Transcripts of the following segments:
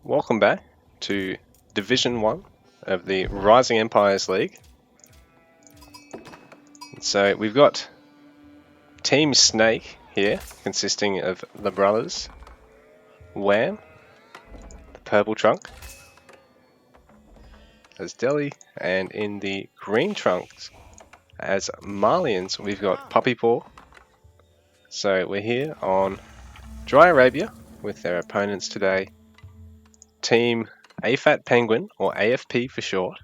Welcome back to Division 1 of the Rising Empires League. So we've got Team Snake here, consisting of the brothers Wham, the purple trunk, as Delhi, and in the green trunks as Malians we've got Puppy Paw. So we're here on Dry Arabia with their opponents today, Team AFAT Penguin, or AFP for short.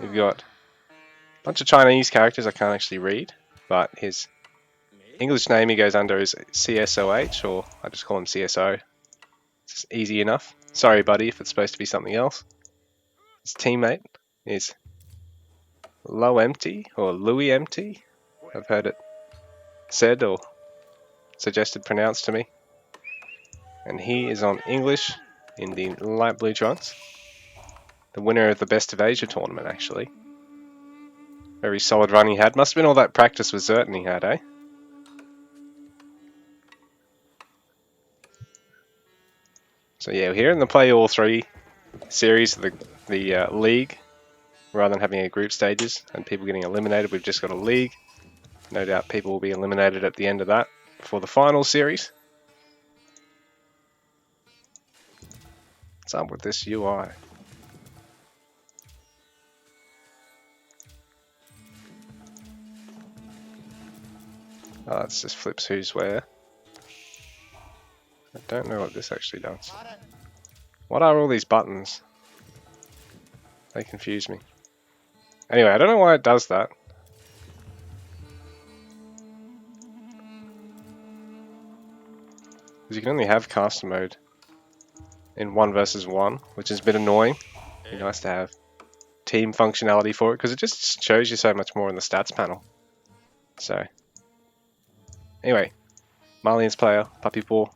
We've got a bunch of Chinese characters I can't actually read, but his English name he goes under is CSOH, or I just call him CSO. It's easy enough. Sorry, buddy, if it's supposed to be something else. His teammate is Low Empty, or Louis Empty. I've heard it said or suggested pronounced to me. And he is on English in the light blue trunks. The winner of the Best of Asia tournament, actually. Very solid run he had. Must have been all that practice with Zerton he had, eh? So yeah, we're here in the Play All 3 series of the league. Rather than having a group stages and people getting eliminated, we've just got a league. No doubt people will be eliminated at the end of that for the final series. What's up with this UI? Oh, it just flips who's where. I don't know what this actually does. What are all these buttons? They confuse me. Anyway, I don't know why it does that. Because you can only have caster mode in 1 versus 1, which is a bit annoying. It'd be nice to have team functionality for it, because it just shows you so much more in the stats panel. So, anyway, Malian's player, Puppy Paw.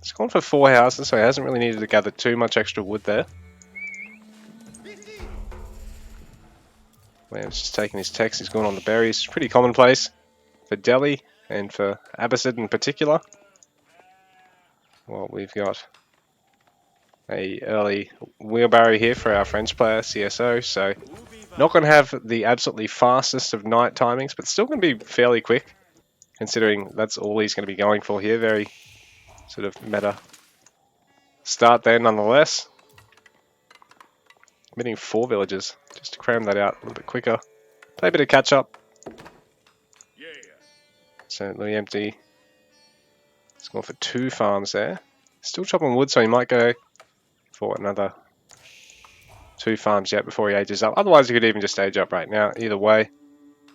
He's gone for 4 houses, so he hasn't really needed to gather too much extra wood there. Wham's just taking his text, he's gone on the berries. Pretty commonplace for Delhi and for Abbasid in particular. Well, we've got a early wheelbarrow here for our French player, CSO, so not going to have the absolutely fastest of night timings, but still going to be fairly quick, considering that's all he's going to be going for here. Very sort of meta start there nonetheless. Committing 4 villages, just to cram that out a little bit quicker. Play a bit of catch up. So Louis Empty. He's gone for 2 farms there. Still chopping wood, so he might go for another 2 farms yet before he ages up. Otherwise, he could even just age up right now. Either way,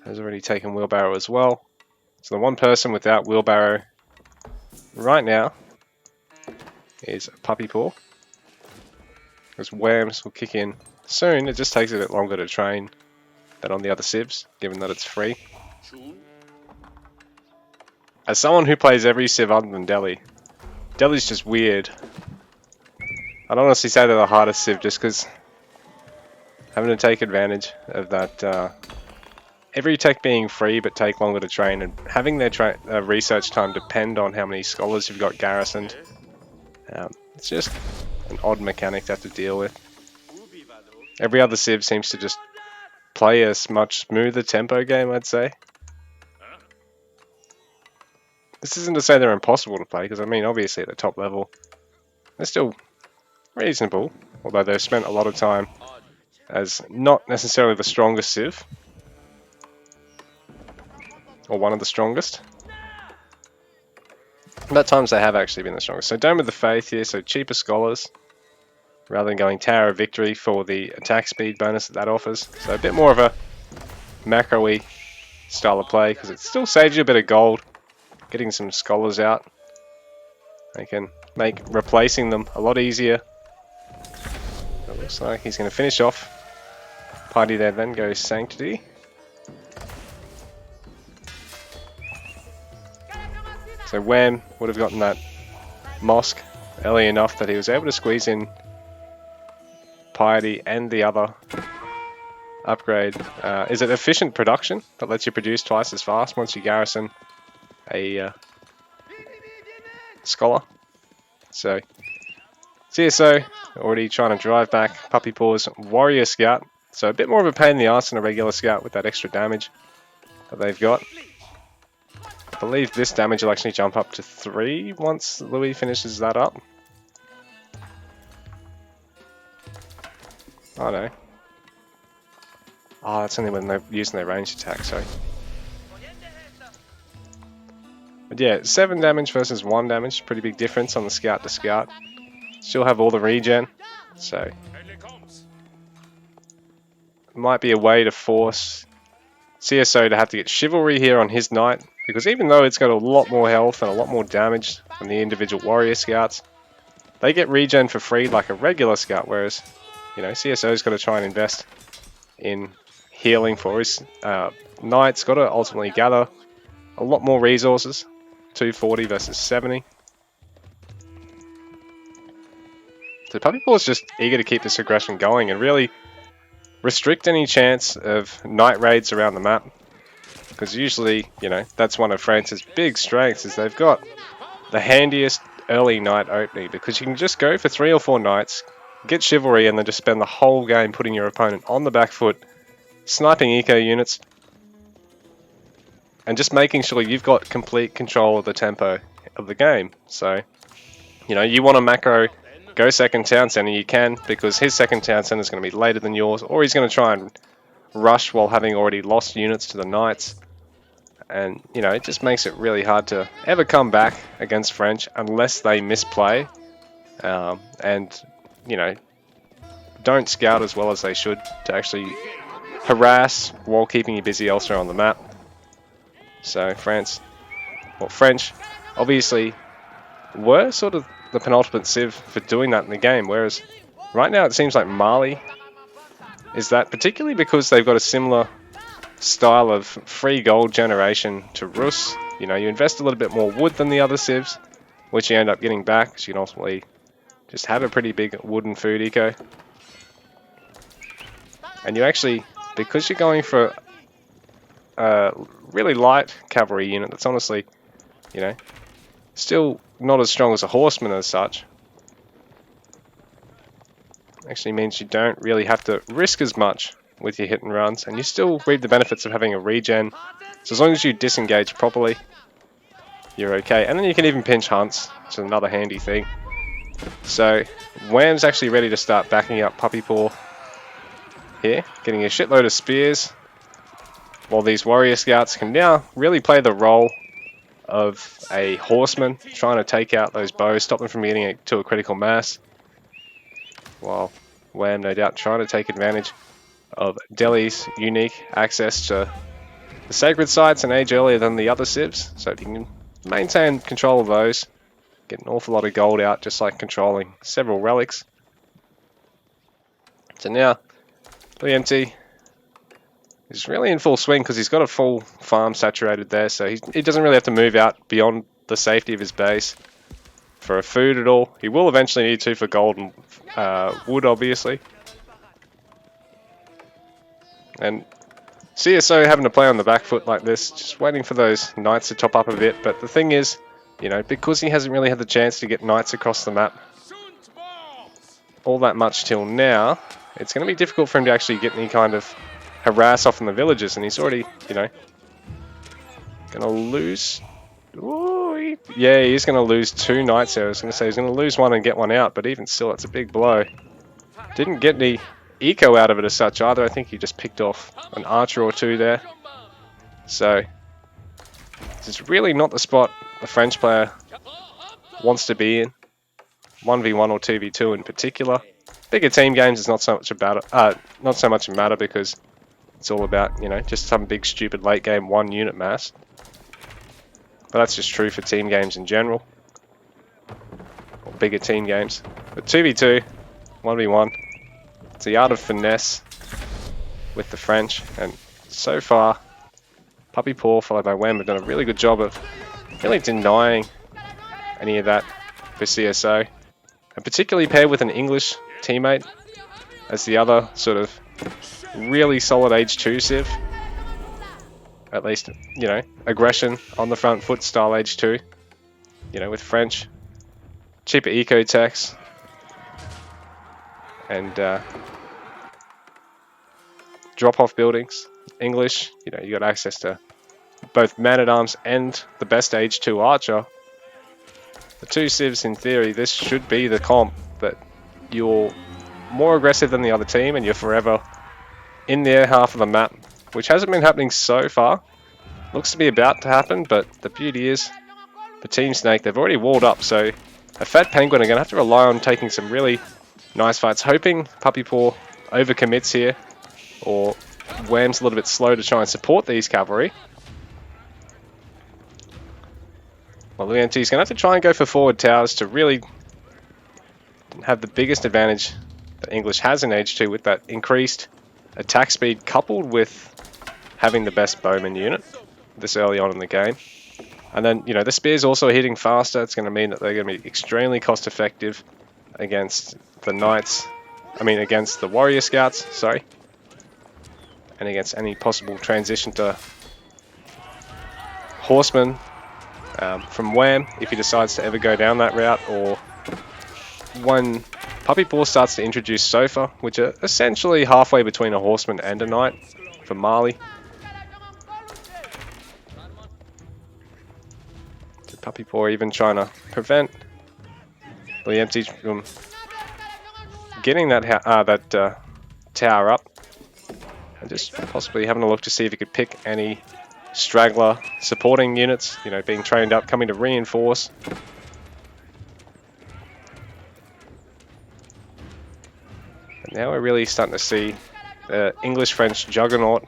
has already taken wheelbarrow as well. So the one person without wheelbarrow right now is Puppy Paw. Because Whams will kick in soon. It just takes a bit longer to train than on the other civs, given that it's free. As someone who plays every civ other than Delhi, Delhi's just weird. I'd honestly say they're the hardest civ just because having to take advantage of that every tech being free but take longer to train, and having their research time depend on how many scholars you've got garrisoned. It's just an odd mechanic to have to deal with. Every other civ seems to just play a much smoother tempo game, I'd say. This isn't to say they're impossible to play, because I mean, obviously at the top level, they're still reasonable, although they've spent a lot of time as not necessarily the strongest civ, or one of the strongest. But at times they have actually been the strongest. So Dome of the Faith here, so cheaper scholars, rather than going Tower of Victory for the attack speed bonus that offers. So a bit more of a macro-y style of play, because it still saves you a bit of gold. Getting some scholars out, they can make replacing them a lot easier. It looks like he's going to finish off party there, then goes Sanctity. So Wham would have gotten that mosque early enough that he was able to squeeze in Piety and the other upgrade. Is it efficient production that lets you produce twice as fast once you garrison a scholar? So CSO already trying to drive back Puppy Paw's Warrior Scout. So a bit more of a pain in the arse than a regular Scout with that extra damage that they've got. I believe this damage will actually jump up to 3 once Louis finishes that up. Oh no. Oh, that's only when they're using their ranged attack, sorry. But yeah, 7 damage versus 1 damage, pretty big difference on the Scout to Scout. Still have all the regen, so might be a way to force CSO to have to get Chivalry here on his Knight, because even though it's got a lot more health and a lot more damage than the individual Warrior Scouts, they get regen for free like a regular Scout, whereas, you know, CSO's got to try and invest in healing for his Knight's got to ultimately gather a lot more resources, 240 versus 70. So Puppy Paw is just eager to keep this aggression going and really restrict any chance of Knight raids around the map. Because usually, you know, that's one of France's big strengths, is they've got the handiest early Knight opening, because you can just go for 3 or 4 Knights, get Chivalry, and then just spend the whole game putting your opponent on the back foot, sniping eco units, and just making sure you've got complete control of the tempo of the game. So, you know, you want to macro go second town center, you can, because his second town center is going to be later than yours, or he's going to try and rush while having already lost units to the Knights. And, you know, it just makes it really hard to ever come back against French unless they misplay and, you know, don't scout as well as they should to actually harass while keeping you busy elsewhere on the map. So French obviously were sort of the penultimate civ for doing that in the game, whereas right now it seems like Mali is that, particularly because they've got a similar style of free gold generation to Rus. You know, you invest a little bit more wood than the other civs, which you end up getting back, so you can ultimately just have a pretty big wood and food eco. And you actually, because you're going for a really light cavalry unit that's honestly, you know, still not as strong as a horseman as such, actually means you don't really have to risk as much with your hit and runs, and you still reap the benefits of having a regen. So as long as you disengage properly, you're okay. And then you can even pinch hunts, which is another handy thing. So Wham's actually ready to start backing up Puppy Paw here, getting a shitload of spears, while these warrior scouts can now really play the role of a horseman, trying to take out those bows, stop them from getting to a critical mass, while Wham, no doubt, trying to take advantage of Delhi's unique access to the sacred sites an age earlier than the other civs. So if you can maintain control of those, get an awful lot of gold out, just like controlling several relics. So now BMT is really in full swing because he's got a full farm saturated there, so he doesn't really have to move out beyond the safety of his base for a food at all. He will eventually need to for gold and wood, obviously. And CSO having to play on the back foot like this, just waiting for those knights to top up a bit. But the thing is, you know, because he hasn't really had the chance to get knights across the map all that much till now, it's going to be difficult for him to actually get any kind of harass off in the villages. And he's already, you know, going to lose. Ooh, yeah, he's going to lose 2 knights there. I was going to say he's going to lose 1 and get 1 out, but even still, it's a big blow. Didn't get any eco out of it as such either. I think he just picked off an archer or 2 there. So it's really not the spot the French player wants to be in. 1v1 or 2v2 in particular. Bigger team games is not so much a matter because it's all about, you know, just some big stupid late game 1 unit mass. But that's just true for team games in general, or bigger team games. But 2v2, 1v1, it's the art of finesse with the French, and so far, Puppy Paw followed by Wham have done a really good job of really denying any of that for CSO, and particularly paired with an English teammate as the other sort of really solid age 2 civ. At least, you know, aggression on the front foot style age 2. You know, with French, cheaper eco techs, and drop-off buildings. English, you know, you got access to both man-at-arms and the best age 2 archer. The 2 civs, in theory, this should be the comp that you're more aggressive than the other team and you're forever in their half of the map, which hasn't been happening so far. Looks to be about to happen, but the beauty is for Team Snake, they've already walled up, so a Fat Penguin are going to have to rely on taking some really nice fights, hoping Puppy Paw overcommits here, or Wham's a little bit slow to try and support these cavalry. Well, Luanti's going to have to try and go for forward towers to really have the biggest advantage that English has in Age 2 with that increased attack speed coupled with having the best bowman unit this early on in the game. And then, you know, the spear's also hitting faster. It's going to mean that they're going to be extremely cost effective against the knights. I mean, against the warrior scouts, sorry. And against any possible transition to horsemen from Wham, if he decides to ever go down that route, or when Puppy Paw starts to introduce Sofa, which are essentially halfway between a horseman and a knight for Marley. So Puppy Paw even trying to prevent the empty from getting that tower up, and just possibly having a look to see if he could pick any straggler supporting units, you know, being trained up, coming to reinforce. And now we're really starting to see the English-French juggernaut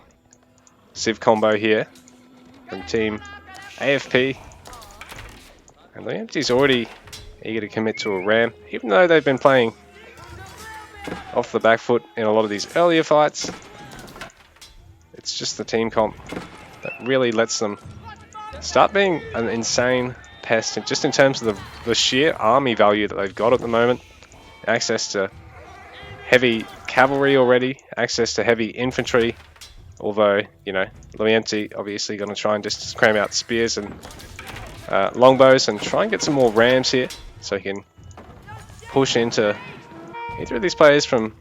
civ combo here from Team AFP. And the empty's already eager to commit to a ram, even though they've been playing off the back foot in a lot of these earlier fights. It's just the team comp that really lets them start being an insane pest, just in terms of the sheer army value that they've got at the moment. Access to heavy cavalry already, access to heavy infantry, although, you know, Luienti obviously going to try and just cram out spears and longbows and try and get some more rams here so he can push into either of these players from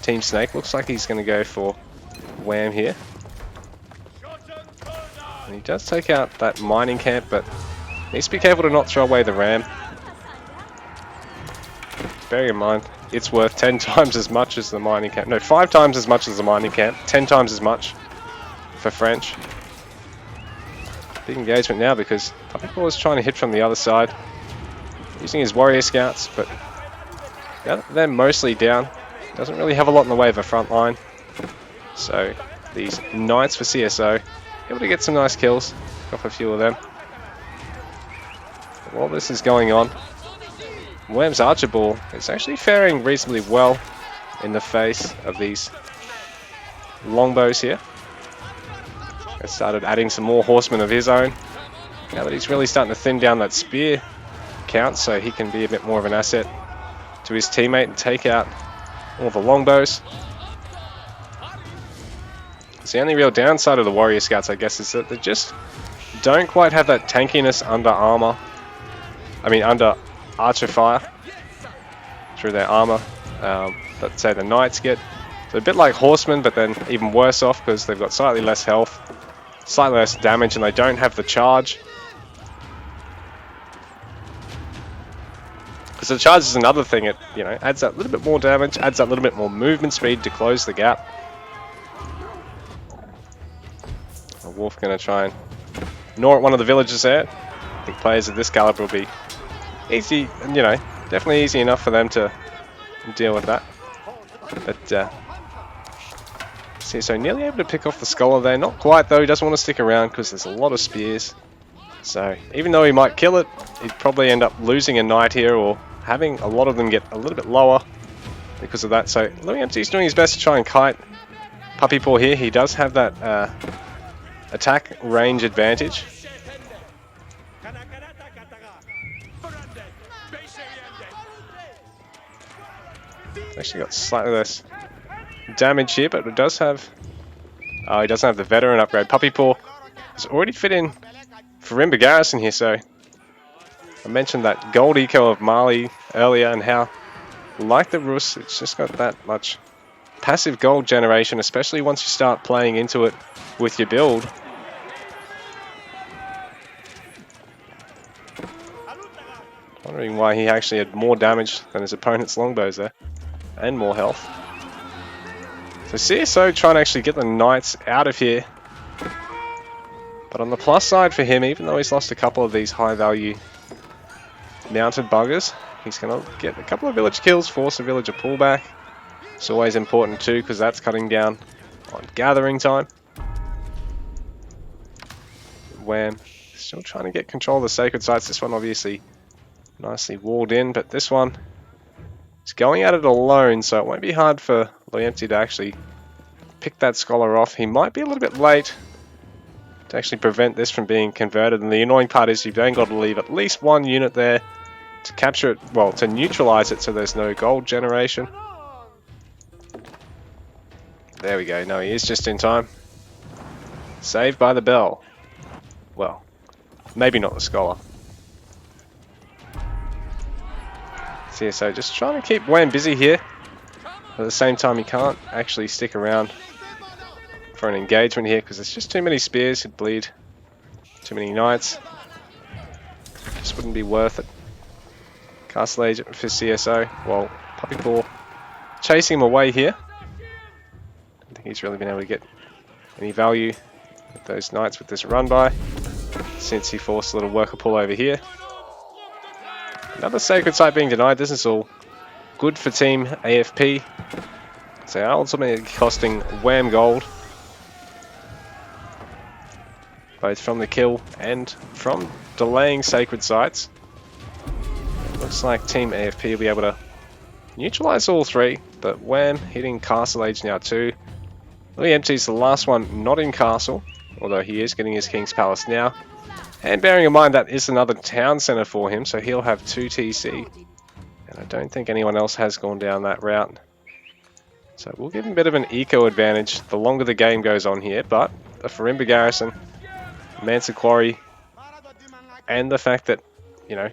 Team Snake. Looks like he's going to go for Wham here. And he does take out that mining camp, but needs to be careful to not throw away the ram. Bearing in mind, it's worth 10 times as much as the mining camp. No, 5 times as much as the mining camp. 10 times as much for French. Big engagement now because Puppy Paw is trying to hit from the other side, using his warrior scouts, but now they're mostly down. Doesn't really have a lot in the way of a front line. So these knights for CSO able to get some nice kills off a few of them. But while this is going on, Wham's Archer Ball is actually faring reasonably well in the face of these longbows here. He started adding some more horsemen of his own. Now that he's really starting to thin down that spear count, so he can be a bit more of an asset to his teammate and take out all the longbows. So the only real downside of the warrior scouts, I guess, is that they just don't quite have that tankiness under armor. I mean, under archer fire through their armor that, say, the knights get. So a bit like horsemen, but then even worse off because they've got slightly less health, slightly less damage, and they don't have the charge. Because the charge is another thing. It, you know, adds that little bit more damage, adds that little bit more movement speed to close the gap. The wolf going to try and gnaw at one of the villagers there. I think players of this caliber will be easy, you know, definitely easy enough for them to deal with that. But see, so nearly able to pick off the scholar there. Not quite though. He doesn't want to stick around because there's a lot of spears. So even though he might kill it, he'd probably end up losing a knight here or having a lot of them get a little bit lower because of that. So Luienti's doing his best to try and kite Puppy Paw here. He does have that attack range advantage. Actually got slightly less damage here, but it does have... he doesn't have the veteran upgrade. Puppy Paw has already fit in for Rimba Garrison here, so I mentioned that gold eco of Marley earlier and how like the Rus, it's just got that much passive gold generation, especially once you start playing into it with your build. Wondering why he actually had more damage than his opponent's longbows there, and more health. So CSO trying to actually get the Knights out of here. But on the plus side for him, even though he's lost a couple of these high value mounted buggers, he's going to get a couple of village kills, force a villager pullback. It's always important too, because that's cutting down on gathering time. Wham. Still trying to get control of the sacred sites. This one obviously nicely walled in, but this one is going at it alone, so it won't be hard for Loyempty to actually pick that scholar off. He might be a little bit late to actually prevent this from being converted, and the annoying part is you've then got to leave at least one unit there to capture it, well, to neutralize it so there's no gold generation. There we go. No, he is just in time. Saved by the bell. Well, maybe not the scholar. CSO just trying to keep Wham busy here. At the same time, he can't actually stick around for an engagement here because there's just too many spears. He'd bleed too many knights. Just wouldn't be worth it. Castle Agent for CSO. Well, Puppy Paw chasing him away here. I don't think he's really been able to get any value with those knights with this run by, since he forced a little worker pull over here. Another sacred site being denied. This is all good for team AFP. So ultimately costing Wham gold, both from the kill and from delaying sacred sites. Looks like team AFP will be able to neutralize all three, but Wham hitting Castle Age now too. Loyempty's the last one not in castle, although he is getting his King's Palace now. And bearing in mind that is another town centre for him, so he'll have 2 TC. And I don't think anyone else has gone down that route. So we'll give him a bit of an eco advantage the longer the game goes on here, but the Farimba Garrison, Mansa Quarry, and the fact that, you know,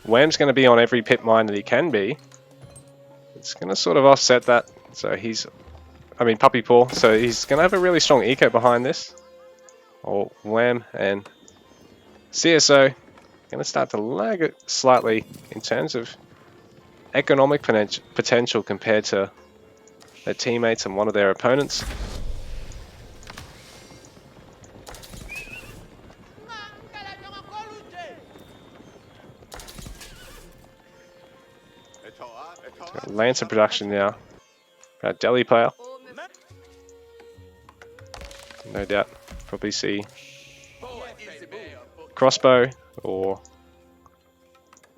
Wham's going to be on every pit mine that he can be, it's going to sort of offset that. So Puppy Paw, so he's going to have a really strong eco behind this. Or Wham and CSO going to start to lag it slightly in terms of economic potential compared to their teammates and one of their opponents. Lancer production now. Delhi player. No doubt. Probably see crossbow or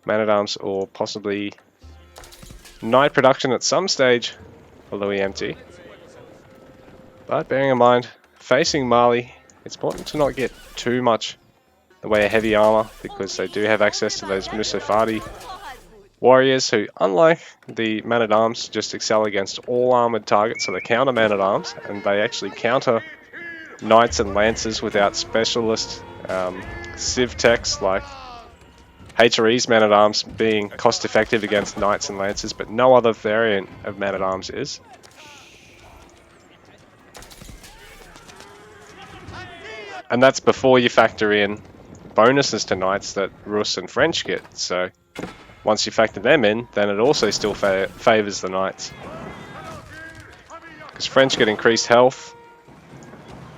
man-at-arms or possibly knight production at some stage for Loyempty. But bearing in mind, facing Mali, it's important to not get too much in the way of heavy armor because they do have access to those Musafadi warriors who, unlike the man-at-arms, just excel against all armored targets, so they counter man-at-arms and they actually counter knights and lancers without specialist civ techs like HRE's man-at-arms being cost-effective against knights and lancers, but no other variant of man-at-arms is. And that's before you factor in bonuses to knights that Rus and French get, so once you factor them in, then it also still favours the knights. Because French get increased health,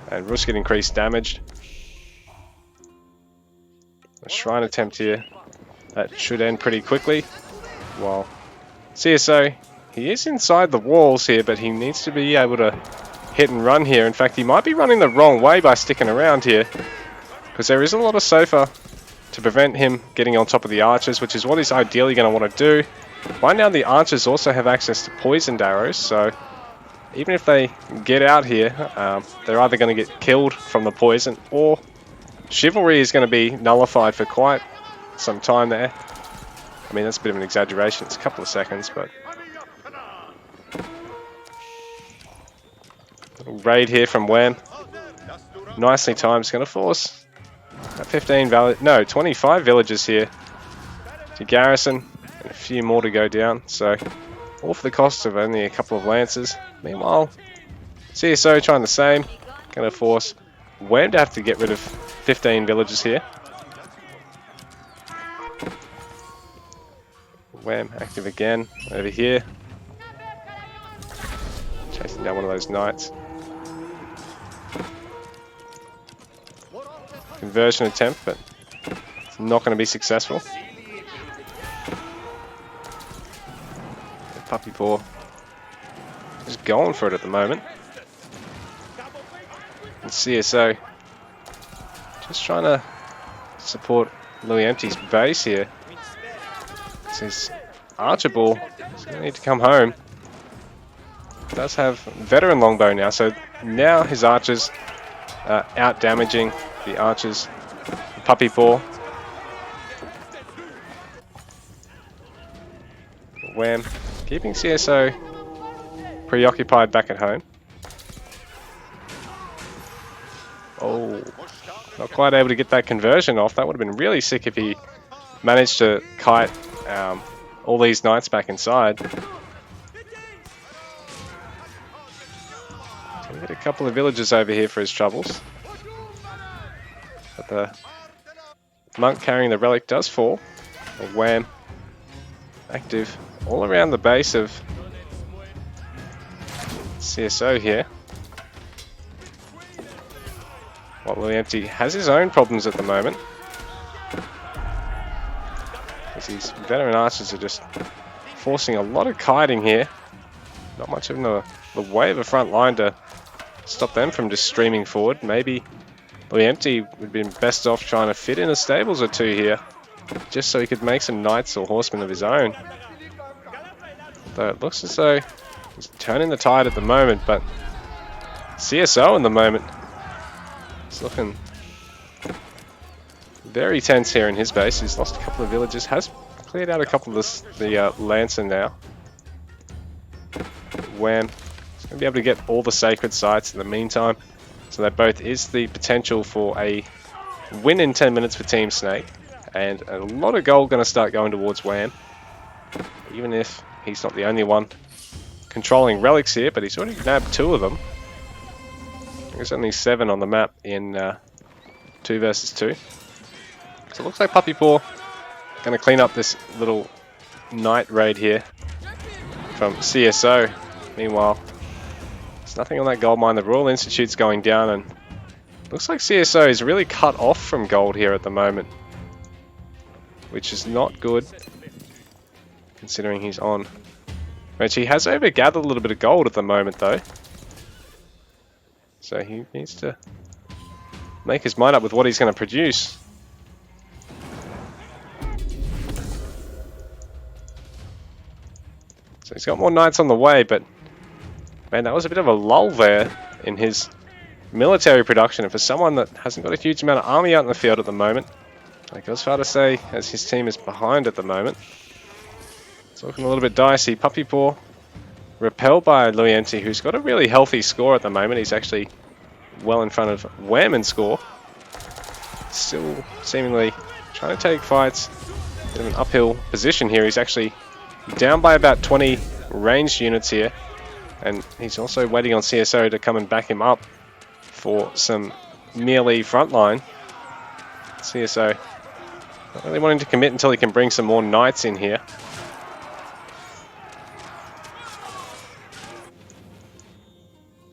and Rus get increased damage. A shrine attempt here. That should end pretty quickly. While CSO, he is inside the walls here, but he needs to be able to hit and run here. In fact, he might be running the wrong way by sticking around here, because there is a lot of sofa to prevent him getting on top of the archers, which is what he's ideally going to want to do. Right now, the archers also have access to poisoned arrows, so even if they get out here, they're either going to get killed from the poison, or chivalry is going to be nullified for quite some time there. I mean, that's a bit of an exaggeration. It's a couple of seconds, but little raid here from Wham. Nicely timed. It's going to force 25 villagers here to garrison, and a few more to go down. So all for the cost of only a couple of lances. Meanwhile, CSO trying the same, going to force Wham to have to get rid of 15 villagers here. Wham active again over here, chasing down one of those knights. Conversion attempt, but it's not going to be successful. Puppy Paw just going for it at the moment. And CSO just trying to support Louis Empty's base here. His Archibald is going to need to come home. Does have veteran longbow now, so now his archers are out damaging the archers. Puppy Paw. Wham. Keeping CSO preoccupied back at home. Oh, not quite able to get that conversion off. That would have been really sick if he managed to kite all these knights back inside. So we get a couple of villagers over here for his troubles. But the monk carrying the relic does fall. Wham. Active all around the base of CSO here. While Louis Empty has his own problems at the moment. As these veteran archers are just forcing a lot of kiting here. Not much of the way of a front line to stop them from just streaming forward. Maybe Louis Empty would have been best off trying to fit in a stables or two here, just so he could make some knights or horsemen of his own. Though it looks as though he's turning the tide at the moment, but CSO in the moment is looking very tense here in his base. He's lost a couple of villagers, has cleared out a couple of the Lancer now. Wham. He's going to be able to get all the sacred sites in the meantime. So that both is the potential for a win in 10 minutes for Team Snake. And a lot of gold going to start going towards Wham. Even if he's not the only one controlling relics here, but he's already nabbed 2 of them. There's only 7 on the map in 2 versus 2. So it looks like Puppy Paw going to clean up this little knight raid here from CSO. Meanwhile, there's nothing on that gold mine. The Royal Institute's going down, and looks like CSO is really cut off from gold here at the moment, which is not good considering he's on. Which he has overgathered a little bit of gold at the moment though. So he needs to make his mind up with what he's going to produce. So he's got more knights on the way, but man, that was a bit of a lull there in his military production. And for someone that hasn't got a huge amount of army out in the field at the moment, I guess fair to say, as his team is behind at the moment. It's looking a little bit dicey. Puppy Paw repelled by Louis Empty, who's got a really healthy score at the moment. He's actually well in front of Wham in score. Still seemingly trying to take fights. Bit of an uphill position here. He's actually down by about 20 ranged units here. And he's also waiting on CSO to come and back him up for some melee frontline. CSO not really wanting to commit until he can bring some more knights in here.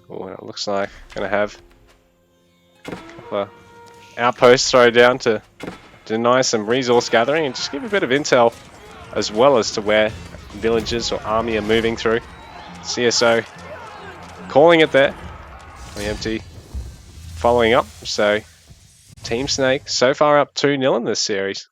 Oh, it looks like going to have a couple of outposts thrown down to deny some resource gathering and just give a bit of intel as well as to where villages or army are moving through. CSO calling it there. Empty following up. So Team Snake so far up 2-0 in this series.